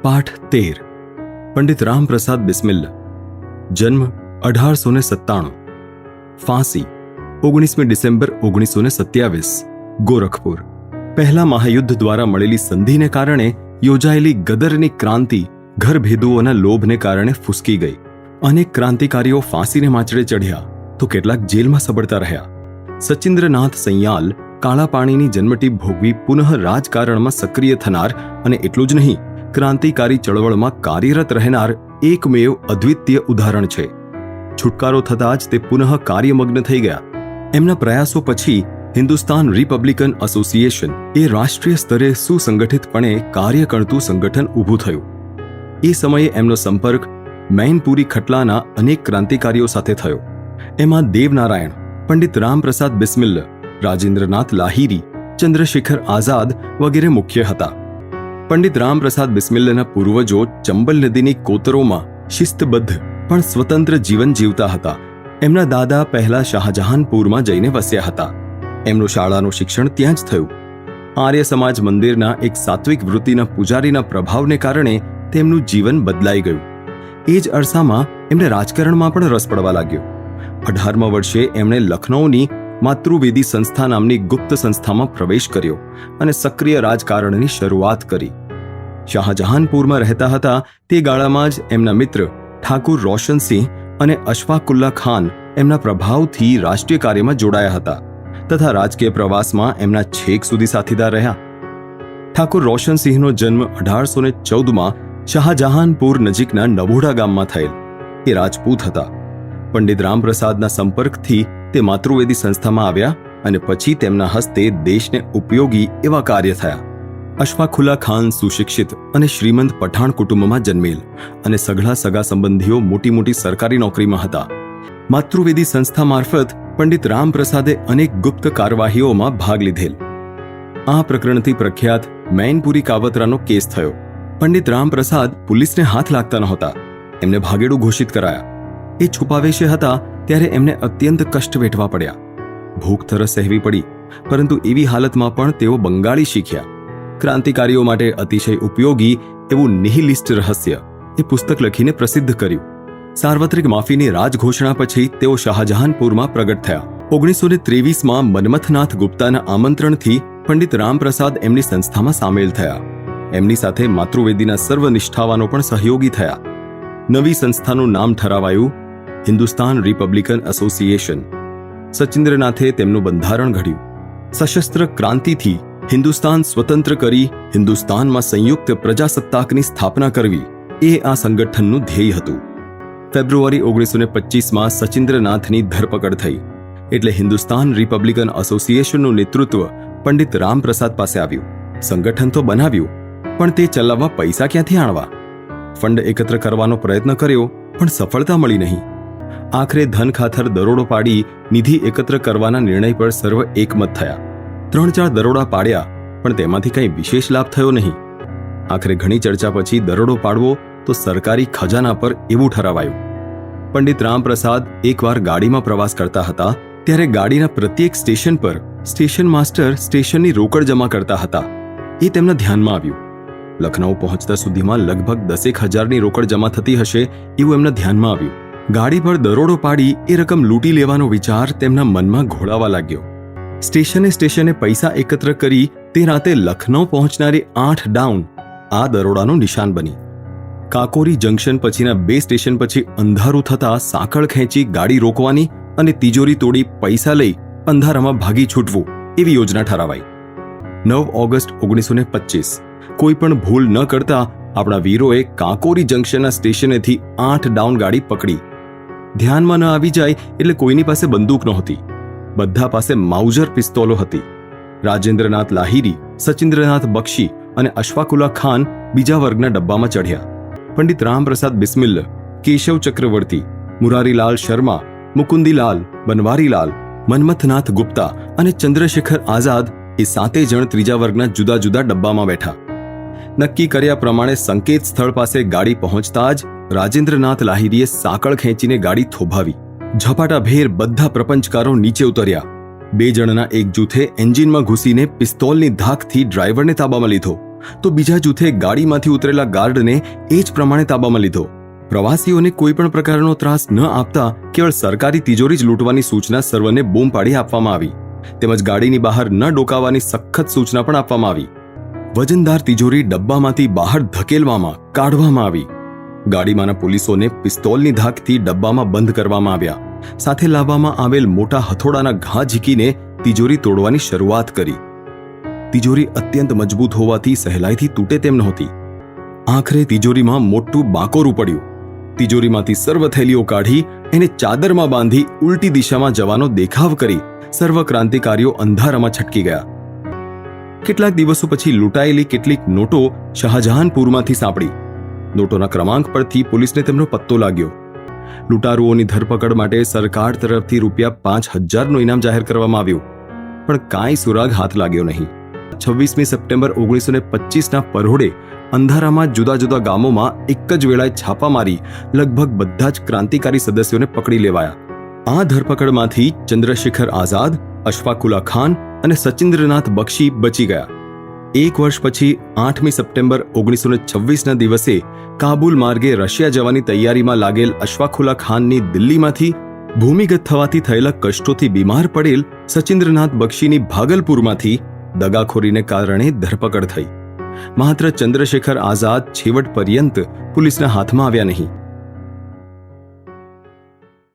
પાઠ 13 પંડિત રામપ્રસાદ બિસ્મિલ. જન્મ 1897. ફાંસી 19મી ડિસેમ્બર 1927. ગોરખપુર. પહેલા મહાયુદ્ધ દ્વારા મળેલી સંધિને કારણે યોજાયેલી ગદરની ક્રાંતિ ઘરભેદુઓના લોભને કારણે ફૂસકી ગઈ. અનેક ક્રાંતિકારીઓ ફાંસીને માચડે ચઢ્યા તો કેટલાક જેલમાં સબડતા રહ્યા. સચિન્દ્રનાથ સૈયાલ કાળા પાણીની જન્મટીપ ભોગવી પુનઃ રાજકારણમાં સક્રિય થનાર અને એટલું જ નહીં, ક્રાંતિકારી ચળવળમાં કાર્યરત રહેનાર એકમેવ અદ્વિતીય ઉદાહરણ છે. છુટકારો થતાં જ તે પુનઃ કાર્યમગ્ન થઈ ગયા. એમના પ્રયાસો પછી હિન્દુસ્તાન રિપબ્લિકન એસોસિએશન એ રાષ્ટ્રીય સ્તરે સુસંગઠિતપણે કાર્ય કરતું સંગઠન ઊભું થયું. એ સમયે એમનો સંપર્ક મૈનપુરી ખટલાના અનેક ક્રાંતિકારીઓ સાથે થયો. એમાં દેવનારાયણ, પંડિત રામપ્રસાદ બિસ્મિલ, રાજેન્દ્રનાથ લાહિરી, ચંદ્રશેખર આઝાદ વગેરે મુખ્ય હતા. પંડિત રામપ્રસાદ બિસ્મિલના પૂર્વજો ચંબલ નદીની કોતરોમાં શિસ્તબદ્ધ પણ સ્વતંત્ર જીવન જીવતા હતા. એમના દાદા પહેલા શાહજહાનપુરમાં જઈને વસ્યા હતા. એમનું શાળાનું શિક્ષણ ત્યાં જ થયું. આર્ય સમાજ મંદિરના એક સાત્વિક વૃત્તિના પૂજારીના પ્રભાવને કારણે તેમનું જીવન બદલાઈ ગયું. એ જ અરસામાં એમને રાજકારણમાં પણ રસ પડવા લાગ્યો. 18મા વર્ષે એમણે લખનૌની માતૃવેદી સંસ્થા નામની ગુપ્ત સંસ્થામાં પ્રવેશ કર્યો અને સક્રિય રાજકારણની શરૂઆત કરી. શાહજહાનપુરમાં રહેતા હતા તે ગાળામાં જ એમના મિત્ર ઠાકુર રોશનસિંહ અને અશફાકુલ્લા ખાન એમના પ્રભાવથી રાષ્ટ્રીય કાર્યમાં જોડાયા હતા તથા રાજકીય પ્રવાસમાં એમના છેક સુધી સાથીદાર રહ્યા. ઠાકુર રોશનસિંહનો જન્મ 1814માં શાહજહાનપુર નજીકના નવોડા ગામમાં થયેલ. એ રાજપૂત હતા. પંડિત રામપ્રસાદના સંપર્કથી તે માતૃવેદી સંસ્થામાં આવ્યા અને પછી તેમના હસ્તે દેશને ઉપયોગી એવા કાર્ય થયા. અશફાકુલ્લા ખાન સુશિક્ષિત અને શ્રીમંત પઠાણ કુટુંબમાં જન્મેલ અને સઘળા સગા સંબંધીઓ મોટી મોટી સરકારી નોકરીમાં હતા. માતૃવેદી સંસ્થા મારફત પંડિત રામપ્રસાદે અનેક ગુપ્ત કાર્યવાહીઓમાં ભાગ લીધેલ. આ પ્રકરણથી પ્રખ્યાત મૈનપુરી કાવતરાનો કેસ થયો. પંડિત રામપ્રસાદ પોલીસને હાથ લાગતા નહોતા. એમને ભાગેડુ ઘોષિત કરાયા. એ છુપાવેશે હતા ત્યારે એમને અત્યંત કષ્ટ વેઠવા પડ્યા. ભૂખ તરસ સહેવી પડી, પરંતુ એવી હાલતમાં પણ તેઓ બંગાળી શીખ્યા. ક્રાંતિકારીઓ માટે અતિશય ઉપયોગી એવું નિહિલિસ્ટ રહસ્ય એ પુસ્તક લખીને પ્રસિદ્ધ કર્યું. સાર્વત્રિક માફીની રાજઘોષણા પછી તેઓ શાહજહાનપુરમાં પ્રગટ થયા. 1923માં મન્મથનાથ ગુપ્તાના આમંત્રણથી પંડિત રામપ્રસાદ એમની સંસ્થામાં સામેલ થયા. એમની સાથે માતૃવેદીના સર્વ નિષ્ઠાવાનો પણ સહયોગી થયા. નવી સંસ્થાનું નામ ઠરાવાયું હિન્દુસ્તાન રિપબ્લિકન એસોસિએશન. સચિન્દ્રનાથે તેમનું બંધારણ ઘડ્યું. સશસ્ત્ર ક્રાંતિથી હિન્દુસ્તાન સ્વતંત્ર કરી હિન્દુસ્તાનમાં સંયુક્ત પ્રજાસત્તાકની સ્થાપના કરવી એ આ સંગઠનનું ધ્યેય હતું. ફેબ્રુઆરી 1925માં સચિન્દ્રનાથની ધરપકડ થઈ એટલે હિન્દુસ્તાન રિપબ્લિકન એસોસિએશનનું નેતૃત્વ પંડિત રામપ્રસાદ પાસે આવ્યું. સંગઠન તો બનાવ્યું, પણ તે ચલાવવા પૈસા ક્યાંથી આણવા? ફંડ એકત્ર કરવાનો પ્રયત્ન કર્યો, પણ સફળતા મળી નહીં. આખરે ધન ખાતર દરોડો પાડી નિધિ એકત્ર કરવાના નિર્ણય પર સર્વ એકમત થયા. 3-4 દરોડા પાડ્યા, પણ તેમાંથી કંઈ વિશેષ લાભ થયો નહીં. આખરે ઘણી ચર્ચા પછી દરોડો પાડવો તો સરકારી ખજાના પર એવું ઠરાવાયું. પંડિત રામપ્રસાદ એકવાર ગાડીમાં પ્રવાસ કરતા હતા ત્યારે ગાડીના પ્રત્યેક સ્ટેશન પર સ્ટેશન માસ્ટર સ્ટેશનની રોકડ જમા કરતા હતા. એ તેમના ધ્યાનમાં આવ્યું. લખનઉ પહોંચતા સુધીમાં લગભગ 10,000ની રોકડ જમા થતી હશે એવું એમના ધ્યાનમાં આવ્યું. ગાડી પર દરોડો પાડી એ રકમ લૂંટી લેવાનો વિચાર તેમના મનમાં ઘોળાવા લાગ્યો. સ્ટેશને પૈસા એકત્ર કરી તે રાતે લખનઉ પહોંચનારી 8 ડાઉન આ દરોડાનું નિશાન બની. કાકોરી જંકશન પછીના 2 સ્ટેશન પછી અંધારું થતા સાંકળ ખેંચી ગાડી રોકવાની અને તિજોરી તોડી પૈસા લઈ અંધારામાં ભાગી છૂટવું એવી યોજના ઠરાવાઈ. 9 ઓગસ્ટ 1925 કોઈ પણ ભૂલ ન કરતા આપણા વીરોએ કાકોરી જંકશનના સ્ટેશનેથી 8 ડાઉન ગાડી પકડી. ધ્યાનમાં ન આવી જાય એટલે કોઈની પાસે બંદૂક નહોતી. બધા પાસે માઉઝર પિસ્તોલો હતી. રાજેન્દ્રનાથ લાહિરી, સચિન્દ્રનાથ બક્ષી અને અશફાકુલ્લા ખાન બીજા વર્ગના ડબ્બામાં ચઢ્યા. પંડિત રામપ્રસાદ બિસ્મિલ, કેશવ ચક્રવર્તી, મુરારીલાલ શર્મા, મુકુંદીલાલ, બનવારીલાલ, મન્મથનાથ ગુપ્તા અને ચંદ્રશેખર આઝાદ એ 7 જણ ત્રીજા વર્ગના જુદા જુદા ડબ્બામાં બેઠા. નક્કી કર્યા પ્રમાણે સંકેત સ્થળ પાસે ગાડી પહોંચતા જ રાજેન્દ્રનાથ લાહિરીએ સાંકળ ખેંચીને ગાડી થોભાવી. ઝપાટાભેર બધા પ્રપંચકારો નીચે ઉતર્યા. 2 જણના એક જૂથે એન્જિનમાં ઘૂસીને પિસ્તોલની ધાકથી ડ્રાઈવરને તાબામાં લીધો તો બીજા જૂથે ગાડીમાંથી ઉતરેલા ગાર્ડને એ જ પ્રમાણે તાબામાં લીધો. પ્રવાસીઓને કોઈ પણ પ્રકારનો ત્રાસ ન આપતા કેવળ સરકારી તિજોરી જ લૂંટવાની સૂચના સર્વને બૂમ પાડી આપવામાં આવી, તેમજ ગાડીની બહાર ન ડોકાવાની સખત સૂચના પણ આપવામાં આવી. વજનદાર તિજોરી ડબ્બામાંથી બહાર ધકેલવામાં કાઢવામાં આવી. ગાડીમાંના પોલીસોને પિસ્તોલની ધાકથી ડબ્બામાં બંધ કરવામાં આવ્યા. સાથે લાવવામાં આવેલ મોટા હથોડાના ઘા ઝીકીને તિજોરી તોડવાની શરૂઆત કરી. તિજોરી અત્યંત મજબૂત હોવાથી સહેલાઈથી તૂટે તેમ નહોતી. આખરે તિજોરીમાં મોટું બાકોરું પડ્યું. તિજોરીમાંથી સર્વ થેલીઓ કાઢી એને ચાદરમાં બાંધી ઉલટી દિશામાં જવાનો દેખાવ કરી સર્વ ક્રાંતિકારીઓ અંધારામાં છટકી ગયા. કેટલાક દિવસો પછી લૂંટાયેલી કેટલીક નોટો શાહજહાનપુરમાંથી સાંપડી. નોટોના ક્રમાંક પરથી પોલીસને તેમનો પત્તો લાગ્યો. લૂંટારુઓની ધરપકડ માટે સરકાર તરફથી ₹5,000નું ઇનામ જાહેર કરવામાં આવ્યું, પણ કાંઈ સુરાગ હાથ લાગ્યો નહીં. 26મી સપ્ટેમ્બર 1925ના પરોઢે અંધારામાં જુદા જુદા ગામોમાં એક જ વેળાએ છાપા મારી લગભગ બધા જ ક્રાંતિકારી સદસ્યોને પકડી લેવાયા. આ ધરપકડમાંથી ચંદ્રશેખર આઝાદ, અશફાકુલ્લા ખાન અને સચિન્દ્રનાથ બક્ષી બચી ગયા. એક વર્ષ પછી 8મી સપ્ટેમ્બર 1926ના દિવસે કાબુલ માર્ગે રશિયા જવાની તૈયારીમાં લાગેલ અશફાકુલ્લા ખાનની દિલ્હીમાંથી ભૂમિગત થવાથી થયેલા કષ્ટોથી બીમાર પડેલ સચિન્દ્રનાથ બક્ષીની ભાગલપુરમાંથી દગાખોરીને કારણે ધરપકડ થઈ. માત્ર ચંદ્રશેખર આઝાદ છેવટ પર્યંત પોલીસના હાથમાં આવ્યા નહીં.